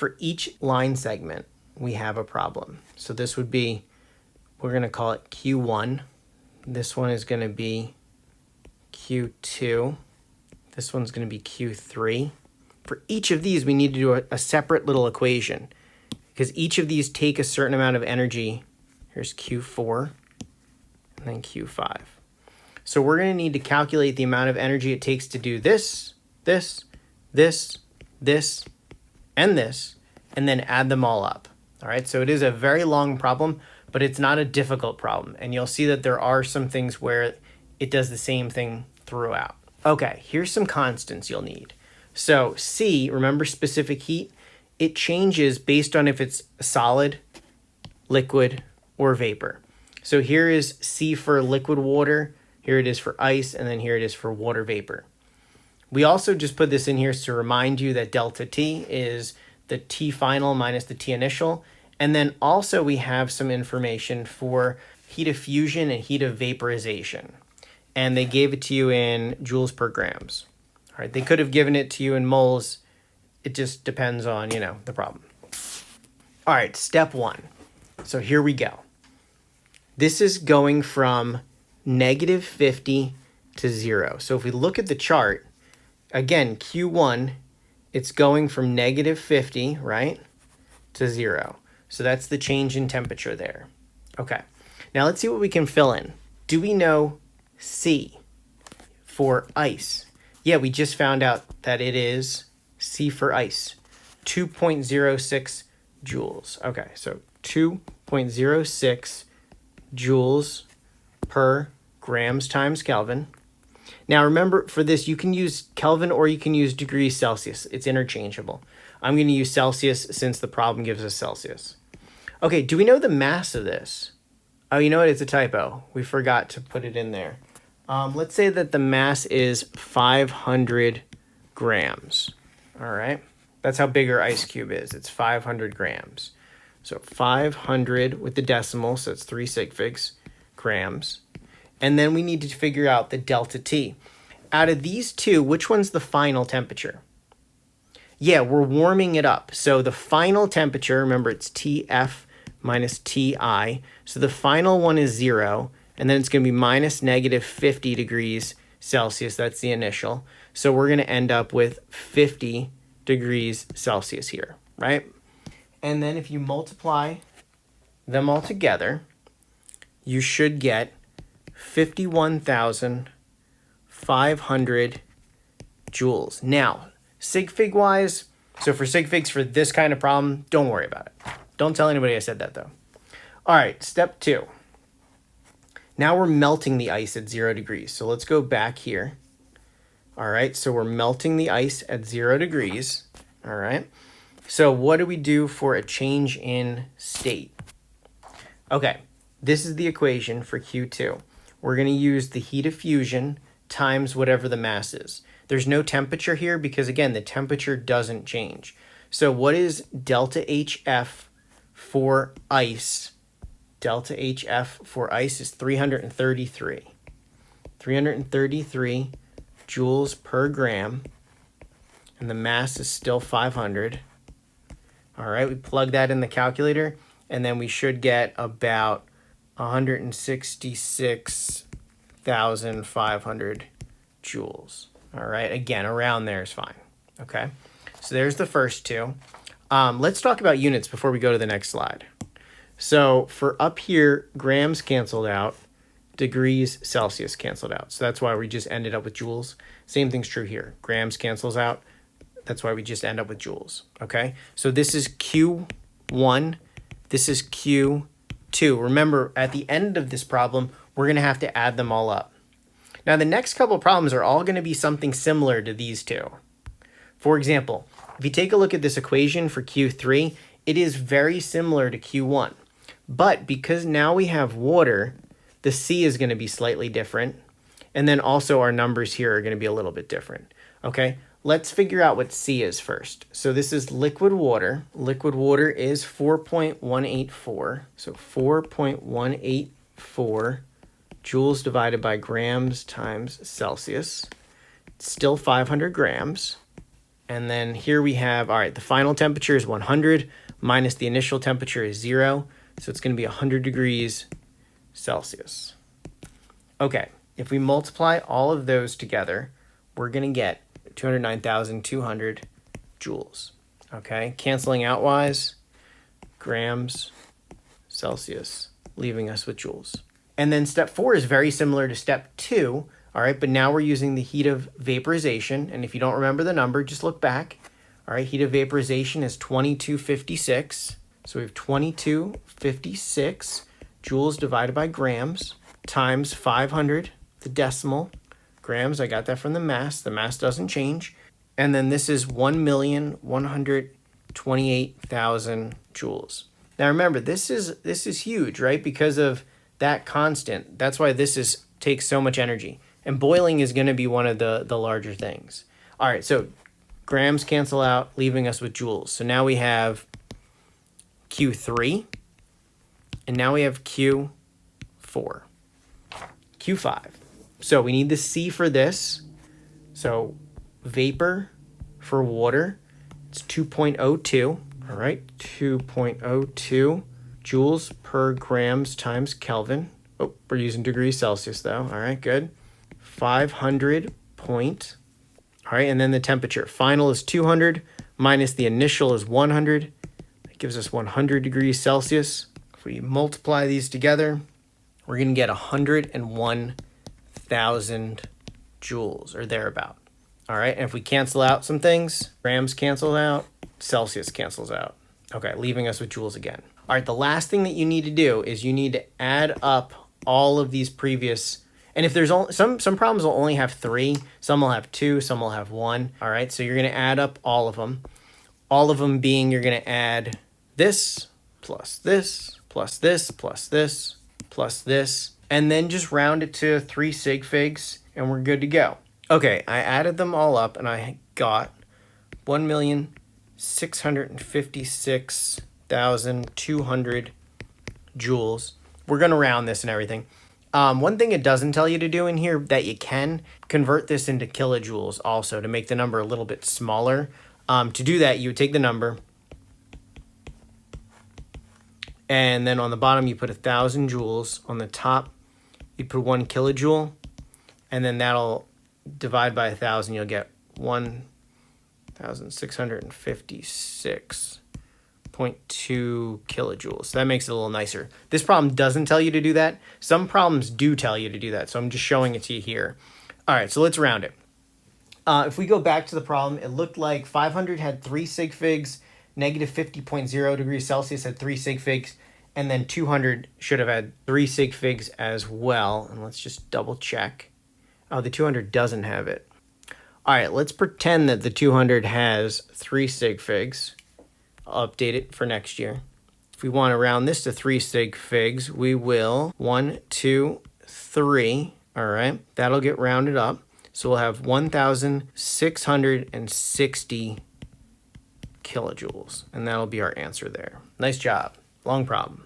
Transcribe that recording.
for each line segment, we have a problem. So this would be, we're going to call it Q1. This one is going to be Q2. This one's going to be Q3. For each of these, we need to do a separate little equation because each of these take a certain amount of energy. Here's Q4 and then Q5. So we're going to need to calculate the amount of energy it takes to do this, this, this, this, and this, and then add them all up. All right, so it is a very long problem, but it's not a difficult problem. And you'll see that there are some things where it does the same thing throughout. Okay, here's some constants you'll need. So C, remember specific heat, it changes based on if it's a solid, liquid, or vapor. So here is C for liquid water, here it is for ice, and then here it is for water vapor. We also just put this in here to remind you that delta T is the T final minus the T initial. And then also we have some information for heat of fusion and heat of vaporization. And they gave it to you in joules per grams. All right, they could have given it to you in moles. It just depends on, the problem. All right, step 1. So here we go. This is going from -50 to 0. So if we look at the chart, again, Q1, it's going from -50, right, to 0. So that's the change in temperature there. Okay, now let's see what we can fill in. Do we know C for ice? Yeah, we just found out that it is C for ice, 2.06 joules. Okay, so 2.06 joules per grams times Kelvin. Now remember, for this, you can use Kelvin or you can use degrees Celsius. It's interchangeable. I'm going to use Celsius since the problem gives us Celsius. Okay, do we know the mass of this? Oh, you know what? It's a typo. We forgot to put it in there. Let's say that the mass is 500 grams. All right, that's how big our ice cube is. It's 500 grams. So 500 with the decimal, so it's 3 sig figs grams. And then we need to figure out the delta T. Out of these two, which one's the final temperature? Yeah, we're warming it up. So the final temperature, remember it's TF minus TI. So the final one is 0, and then it's going to be minus -50 degrees Celsius. That's the initial. So we're going to end up with 50 degrees Celsius here, right? And then if you multiply them all together, you should get 51,500 joules. Now, sig fig wise, so for sig figs for this kind of problem, don't worry about it. Don't tell anybody I said that though. All right, step 2. Now we're melting the ice at 0 degrees. So let's go back here. All right, so we're melting the ice at 0 degrees. All right, so what do we do for a change in state? Okay, this is the equation for Q2. We're going to use the heat of fusion times whatever the mass is. There's no temperature here because, again, the temperature doesn't change. So what is delta HF for ice? Delta HF for ice is 333. 333 joules per gram. And the mass is still 500. All right, we plug that in the calculator, and then we should get about 166,500 joules. All right, again, around there is fine. Okay, so there's the first two. Let's talk about units before we go to the next slide. So for up here, grams canceled out, degrees Celsius canceled out. So that's why we just ended up with joules. Same thing's true here. Grams cancels out. That's why we just end up with joules. Okay, so this is Q1. This is Q2. Remember, at the end of this problem, we're going to have to add them all up. Now, the next couple of problems are all going to be something similar to these two. For example, if you take a look at this equation for Q3, it is very similar to Q1. But because now we have water, the C is going to be slightly different. And then also our numbers here are going to be a little bit different. Okay, let's figure out what C is first. So this is liquid water. Liquid water is 4.184. So 4.184 joules divided by grams times Celsius. It's still 500 grams. And then here we have, all right, the final temperature is 100 minus the initial temperature is 0. So it's going to be 100 degrees Celsius. Okay, if we multiply all of those together, we're going to get 209,200 joules. Okay, canceling out wise, grams Celsius, leaving us with joules. And then step 4 is very similar to step 2. All right, but now we're using the heat of vaporization. And if you don't remember the number, just look back. All right, heat of vaporization is 2256. So we have 2256 joules divided by grams times 500, the decimal. Grams, I got that from the mass. The mass doesn't change. And then this is 1,128,000 joules. Now remember, this is huge, right? Because of that constant. That's why this takes so much energy. And boiling is going to be one of the larger things. All right, so grams cancel out, leaving us with joules. So now we have Q3, and now we have Q4, Q5. So we need the C for this. So vapor for water, it's 2.02. All right, 2.02 joules per grams times Kelvin. Oh, we're using degrees Celsius though. All right, good. 500 point. All right, and then the temperature. Final is 200 minus the initial is 100. That gives us 100 degrees Celsius. If we multiply these together, we're going to get 101,000 joules or thereabout. All right, and if we cancel out some things, grams cancel out, Celsius cancels out. Okay, leaving us with joules again. All right, the last thing that you need to do is you need to add up all of these previous, and if there's only, some problems will only have 3, some will have 2, some will have 1. All right, so you're going to add up all of them. All of them being you're going to add this plus this plus this plus this plus this, and then just round it to 3 sig figs, and we're good to go. Okay, I added them all up, and I got 1,656,200 joules. We're going to round this and everything. One thing it doesn't tell you to do in here that you can convert this into kilojoules also to make the number a little bit smaller. To do that, you would take the number, and then on the bottom you put 1,000 joules. On the top, you put 1 kilojoule, and then that'll divide by 1,000. You'll get 1,656.2 kilojoules. So that makes it a little nicer. This problem doesn't tell you to do that. Some problems do tell you to do that, so I'm just showing it to you here. All right, so let's round it. If we go back to the problem, it looked like 500 had 3 sig figs, negative 50.0 degrees Celsius had 3 sig figs, and then 200 should have had 3 sig figs as well. And let's just double check. Oh, the 200 doesn't have it. All right, let's pretend that the 200 has 3 sig figs. I'll update it for next year. If we want to round this to 3 sig figs, we will 1, 2, 3. All right, that'll get rounded up. So we'll have 1,660 kilojoules, and that'll be our answer there. Nice job. Long problem.